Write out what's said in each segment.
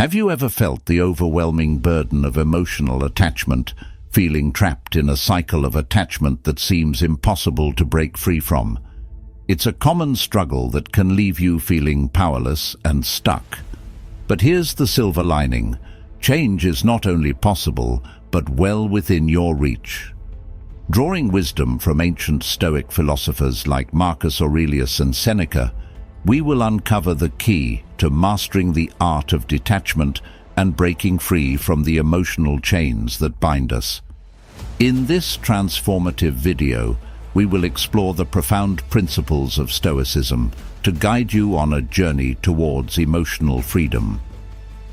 Have you ever felt the overwhelming burden of emotional attachment, feeling trapped in a cycle of attachment that seems impossible to break free from? It's a common struggle that can leave you feeling powerless and stuck. But here's the silver lining. Change is not only possible, but well within your reach. Drawing wisdom from ancient Stoic philosophers like Marcus Aurelius and Seneca, we will uncover the key to mastering the art of detachment and breaking free from the emotional chains that bind us. In this transformative video, we will explore the profound principles of Stoicism to guide you on a journey towards emotional freedom.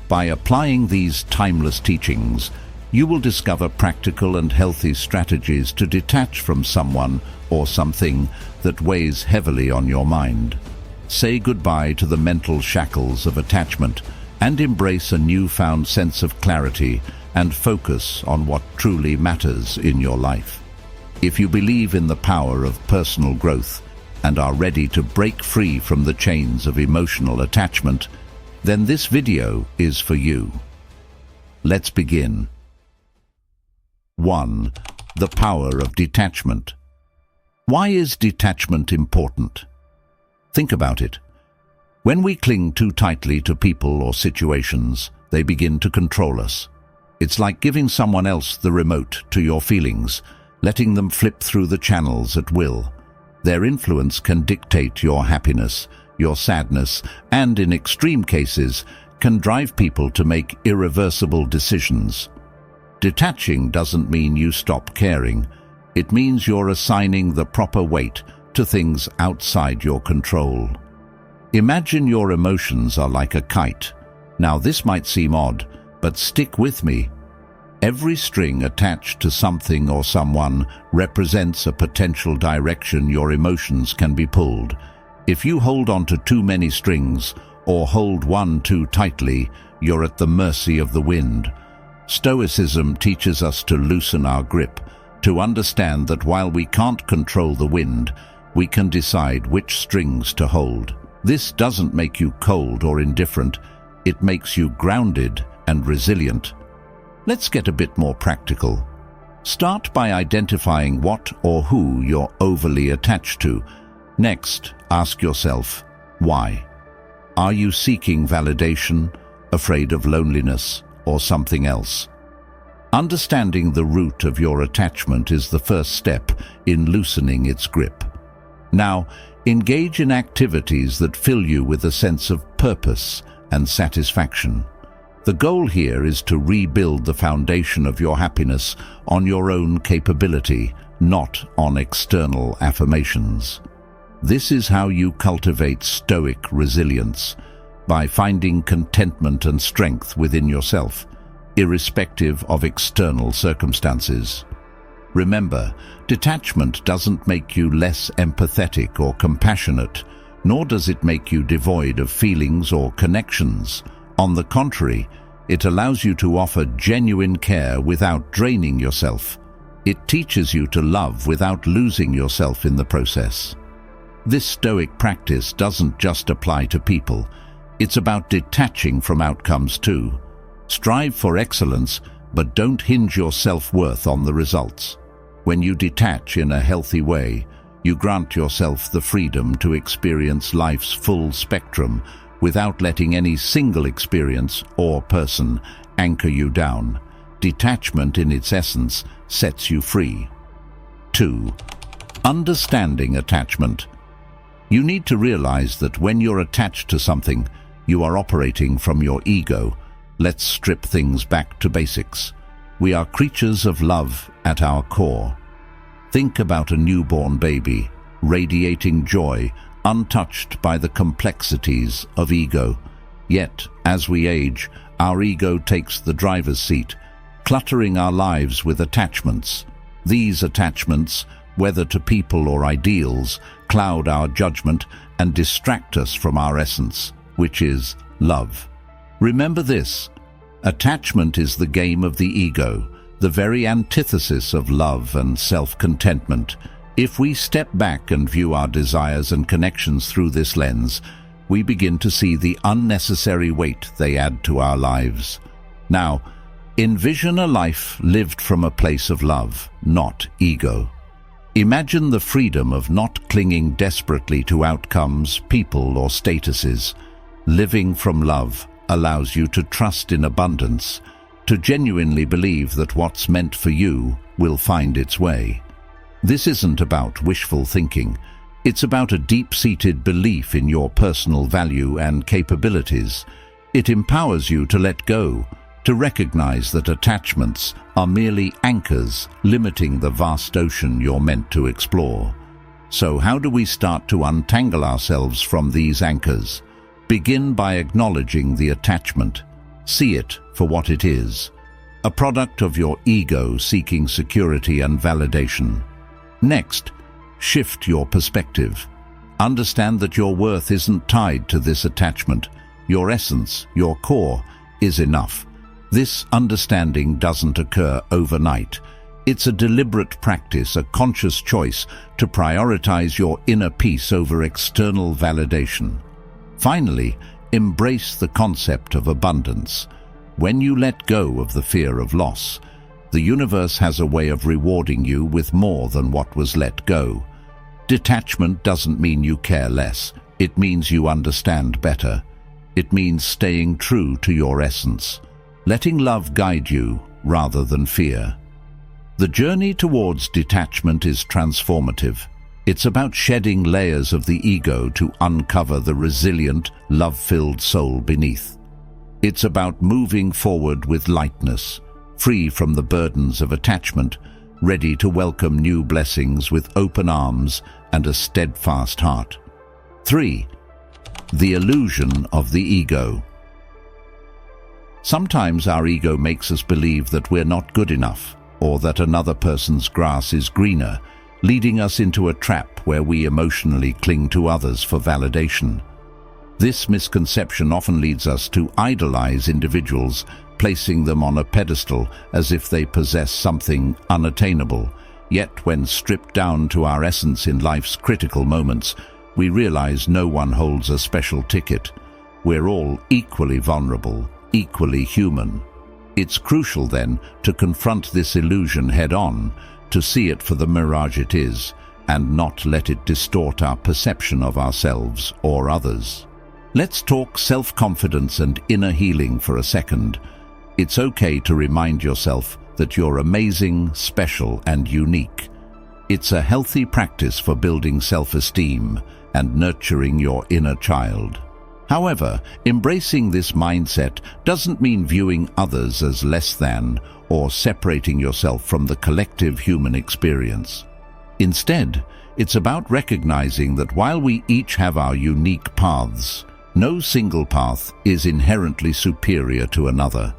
By applying these timeless teachings, you will discover practical and healthy strategies to detach from someone or something that weighs heavily on your mind. Say goodbye to the mental shackles of attachment and embrace a newfound sense of clarity and focus on what truly matters in your life. If you believe in the power of personal growth and are ready to break free from the chains of emotional attachment, then this video is for you. Let's begin. 1. The power of detachment. Why is detachment important? Think about it. When we cling too tightly to people or situations, they begin to control us. It's like giving someone else the remote to your feelings, letting them flip through the channels at will. Their influence can dictate your happiness, your sadness, and in extreme cases, can drive people to make irreversible decisions. Detaching doesn't mean you stop caring. It means you're assigning the proper weight to things outside your control. Imagine your emotions are like a kite. Now this might seem odd, but stick with me. Every string attached to something or someone represents a potential direction your emotions can be pulled. If you hold on to too many strings or hold one too tightly, you're at the mercy of the wind. Stoicism teaches us to loosen our grip, to understand that while we can't control the wind, we can decide which strings to hold. This doesn't make you cold or indifferent. It makes you grounded and resilient. Let's get a bit more practical. Start by identifying what or who you're overly attached to. Next, ask yourself, why? Are you seeking validation, afraid of loneliness, or something else? Understanding the root of your attachment is the first step in loosening its grip. Now, engage in activities that fill you with a sense of purpose and satisfaction. The goal here is to rebuild the foundation of your happiness on your own capability, not on external affirmations. This is how you cultivate stoic resilience, by finding contentment and strength within yourself, irrespective of external circumstances. Remember, detachment doesn't make you less empathetic or compassionate, nor does it make you devoid of feelings or connections. On the contrary, it allows you to offer genuine care without draining yourself. It teaches you to love without losing yourself in the process. This stoic practice doesn't just apply to people. It's about detaching from outcomes too. Strive for excellence, but don't hinge your self-worth on the results. When you detach in a healthy way, you grant yourself the freedom to experience life's full spectrum without letting any single experience or person anchor you down. Detachment in its essence sets you free. 2. Understanding attachment. You need to realize that when you're attached to something, you are operating from your ego. Let's strip things back to basics. We are creatures of love at our core. Think about a newborn baby, radiating joy, untouched by the complexities of ego. Yet, as we age, our ego takes the driver's seat, cluttering our lives with attachments. These attachments, whether to people or ideals, cloud our judgment and distract us from our essence, which is love. Remember this: attachment is the game of the ego, the very antithesis of love and self-contentment. If we step back and view our desires and connections through this lens, we begin to see the unnecessary weight they add to our lives. Now, envision a life lived from a place of love, not ego. Imagine the freedom of not clinging desperately to outcomes, people, or statuses. Living from love allows you to trust in abundance, to genuinely believe that what's meant for you will find its way. This isn't about wishful thinking. It's about a deep-seated belief in your personal value and capabilities. It empowers you to let go, to recognize that attachments are merely anchors limiting the vast ocean you're meant to explore. So how do we start to untangle ourselves from these anchors? Begin by acknowledging the attachment. See it for what it is, a product of your ego seeking security and validation. Next, shift your perspective. Understand that your worth isn't tied to this attachment. Your essence, your core, is enough. This understanding doesn't occur overnight. It's a deliberate practice, a conscious choice to prioritize your inner peace over external validation. Finally, embrace the concept of abundance. When you let go of the fear of loss, the universe has a way of rewarding you with more than what was let go. Detachment doesn't mean you care less. It means you understand better. It means staying true to your essence, letting love guide you rather than fear. The journey towards detachment is transformative. It's about shedding layers of the ego to uncover the resilient, love-filled soul beneath. It's about moving forward with lightness, free from the burdens of attachment, ready to welcome new blessings with open arms and a steadfast heart. 3. The illusion of the ego. Sometimes our ego makes us believe that we're not good enough, or that another person's grass is greener, leading us into a trap where we emotionally cling to others for validation. This misconception often leads us to idolize individuals, placing them on a pedestal as if they possess something unattainable. Yet when stripped down to our essence in life's critical moments, we realize no one holds a special ticket. We're all equally vulnerable, equally human. It's crucial then to confront this illusion head-on, to see it for the mirage it is, and not let it distort our perception of ourselves or others. Let's talk self-confidence and inner healing for a second. It's okay to remind yourself that you're amazing, special, and unique. It's a healthy practice for building self-esteem and nurturing your inner child. However, embracing this mindset doesn't mean viewing others as less than or separating yourself from the collective human experience. Instead, it's about recognizing that while we each have our unique paths, no single path is inherently superior to another.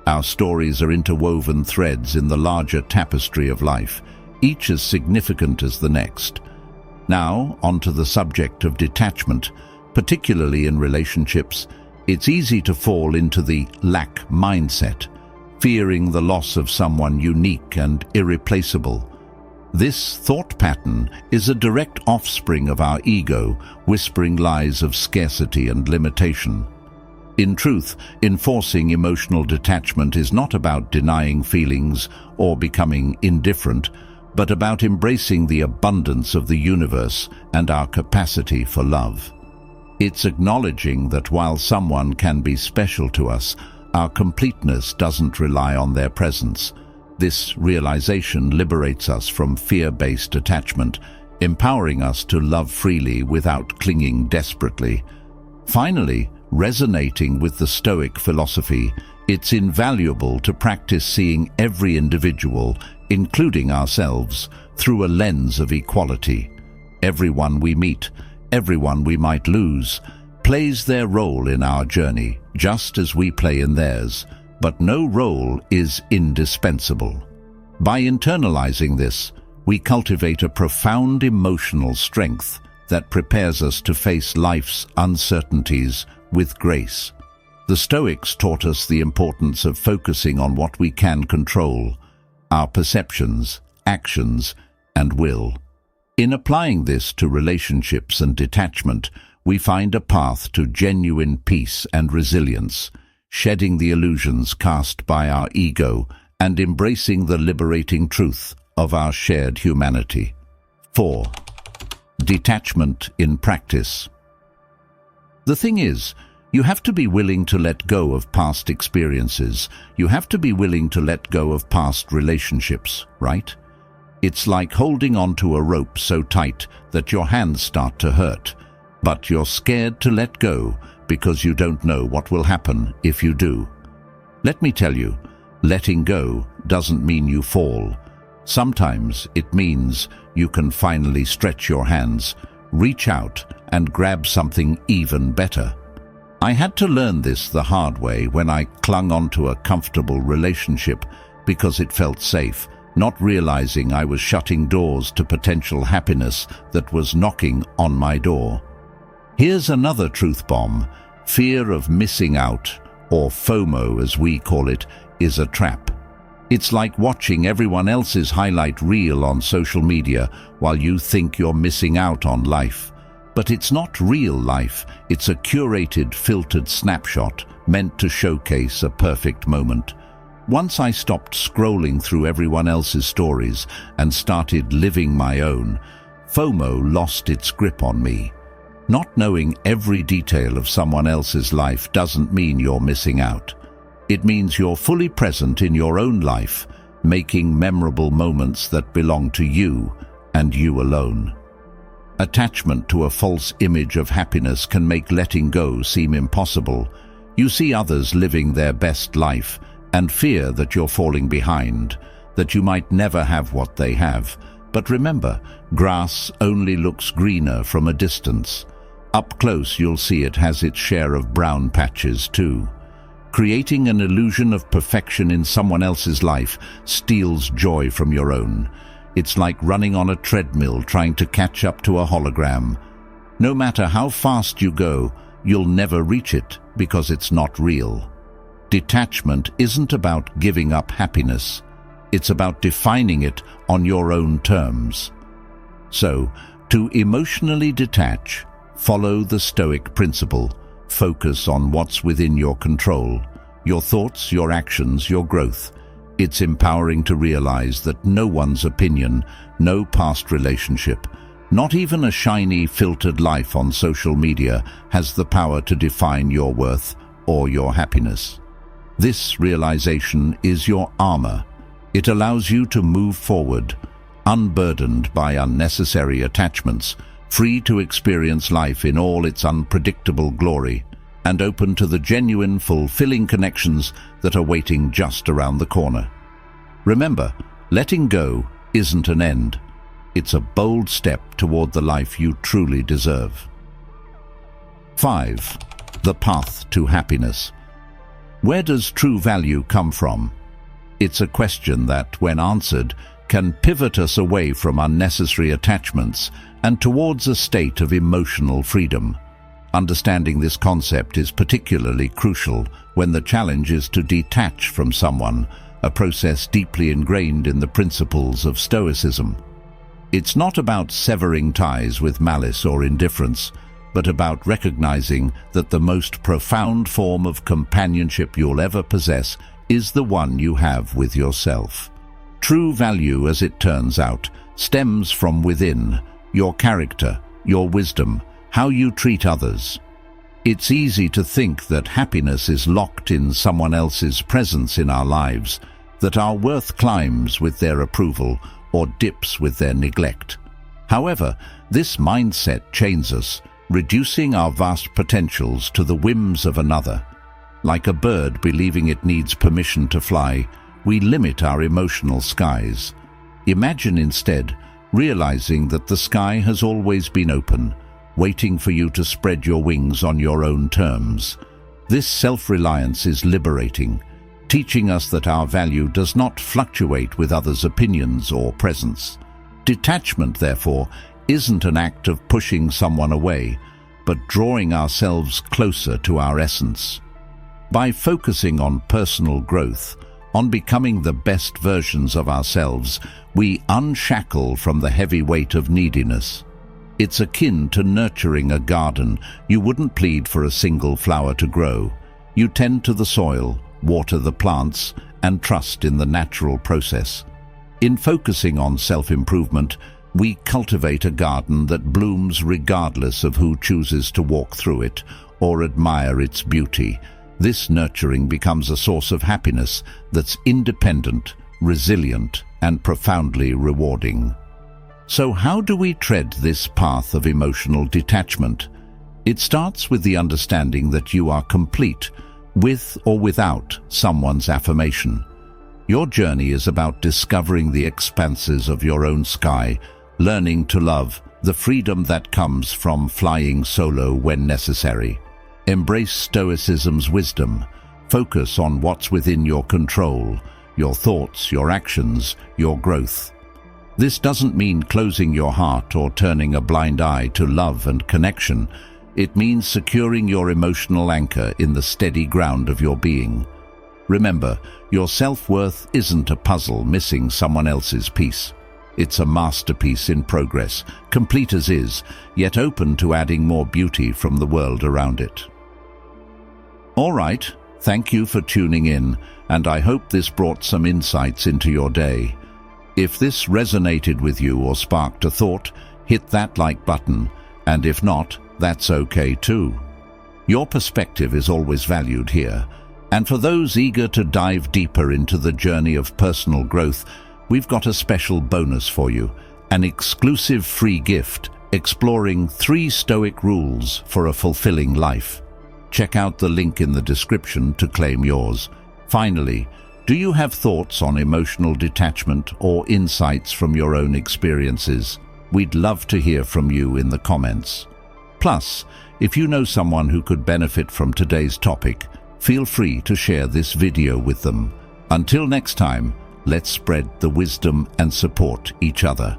Our stories are interwoven threads in the larger tapestry of life, each as significant as the next. Now, onto the subject of detachment. Particularly in relationships, it's easy to fall into the lack mindset, fearing the loss of someone unique and irreplaceable. This thought pattern is a direct offspring of our ego, whispering lies of scarcity and limitation. In truth, enforcing emotional detachment is not about denying feelings or becoming indifferent, but about embracing the abundance of the universe and our capacity for love. It's acknowledging that while someone can be special to us, our completeness doesn't rely on their presence. This realization liberates us from fear-based attachment, empowering us to love freely without clinging desperately. Finally, resonating with the Stoic philosophy, it's invaluable to practice seeing every individual, including ourselves, through a lens of equality. Everyone we meet, everyone we might lose, plays their role in our journey, just as we play in theirs, but no role is indispensable. By internalizing this, we cultivate a profound emotional strength that prepares us to face life's uncertainties with grace. The Stoics taught us the importance of focusing on what we can control, our perceptions, actions, and will. In applying this to relationships and detachment, we find a path to genuine peace and resilience, shedding the illusions cast by our ego and embracing the liberating truth of our shared humanity. 4. Detachment in practice. The thing is, you have to be willing to let go of past experiences. You have to be willing to let go of past relationships, right? It's like holding onto a rope so tight that your hands start to hurt, but you're scared to let go because you don't know what will happen if you do. Let me tell you, letting go doesn't mean you fall. Sometimes it means you can finally stretch your hands, reach out, and grab something even better. I had to learn this the hard way when I clung onto a comfortable relationship because it felt safe, not realizing I was shutting doors to potential happiness that was knocking on my door. Here's another truth bomb. Fear of missing out, or FOMO as we call it, is a trap. It's like watching everyone else's highlight reel on social media while you think you're missing out on life. But it's not real life, it's a curated, filtered snapshot meant to showcase a perfect moment. Once I stopped scrolling through everyone else's stories and started living my own, FOMO lost its grip on me. Not knowing every detail of someone else's life doesn't mean you're missing out. It means you're fully present in your own life, making memorable moments that belong to you and you alone. Attachment to a false image of happiness can make letting go seem impossible. You see others living their best life and fear that you're falling behind, that you might never have what they have. But remember, grass only looks greener from a distance. Up close you'll see it has its share of brown patches too. Creating an illusion of perfection in someone else's life steals joy from your own. It's like running on a treadmill trying to catch up to a hologram. No matter how fast you go, you'll never reach it because it's not real. Detachment isn't about giving up happiness. It's about defining it on your own terms. So, to emotionally detach, follow the Stoic principle. Focus on what's within your control, your thoughts, your actions, your growth. It's empowering to realize that no one's opinion, no past relationship, not even a shiny, filtered life on social media has the power to define your worth or your happiness. This realization is your armor. It allows you to move forward, unburdened by unnecessary attachments, free to experience life in all its unpredictable glory, and open to the genuine, fulfilling connections that are waiting just around the corner. Remember, letting go isn't an end. It's a bold step toward the life you truly deserve. 5. The path to happiness. Where does true value come from? It's a question that, when answered, can pivot us away from unnecessary attachments and towards a state of emotional freedom. Understanding this concept is particularly crucial when the challenge is to detach from someone, a process deeply ingrained in the principles of Stoicism. It's not about severing ties with malice or indifference, but about recognizing that the most profound form of companionship you'll ever possess is the one you have with yourself. True value, as it turns out, stems from within, your character, your wisdom, how you treat others. It's easy to think that happiness is locked in someone else's presence in our lives, that our worth climbs with their approval or dips with their neglect. However, this mindset chains us, reducing our vast potentials to the whims of another. Like a bird believing it needs permission to fly, we limit our emotional skies. Imagine instead realizing that the sky has always been open, waiting for you to spread your wings on your own terms. This self-reliance is liberating, teaching us that our value does not fluctuate with others' opinions or presence. Detachment, therefore, isn't an act of pushing someone away, but drawing ourselves closer to our essence. By focusing on personal growth, on becoming the best versions of ourselves, we unshackle from the heavy weight of neediness. It's akin to nurturing a garden. You wouldn't plead for a single flower to grow. You tend to the soil, water the plants, and trust in the natural process. In focusing on self-improvement, we cultivate a garden that blooms regardless of who chooses to walk through it or admire its beauty. This nurturing becomes a source of happiness that's independent, resilient, and profoundly rewarding. So how do we tread this path of emotional detachment? It starts with the understanding that you are complete, with or without someone's affirmation. Your journey is about discovering the expanses of your own sky, learning to love, the freedom that comes from flying solo when necessary. Embrace Stoicism's wisdom. Focus on what's within your control, your thoughts, your actions, your growth. This doesn't mean closing your heart or turning a blind eye to love and connection. It means securing your emotional anchor in the steady ground of your being. Remember, your self-worth isn't a puzzle missing someone else's piece. It's a masterpiece in progress, complete as is, yet open to adding more beauty from the world around it. All right, thank you for tuning in, and I hope this brought some insights into your day. If this resonated with you or sparked a thought, hit that like button, and if not, that's okay too. Your perspective is always valued here, and for those eager to dive deeper into the journey of personal growth, we've got a special bonus for you, an exclusive free gift exploring 3 Stoic rules for a fulfilling life. Check out the link in the description to claim yours. Finally, do you have thoughts on emotional detachment or insights from your own experiences? We'd love to hear from you in the comments. Plus, if you know someone who could benefit from today's topic, feel free to share this video with them. Until next time, let's spread the wisdom and support each other.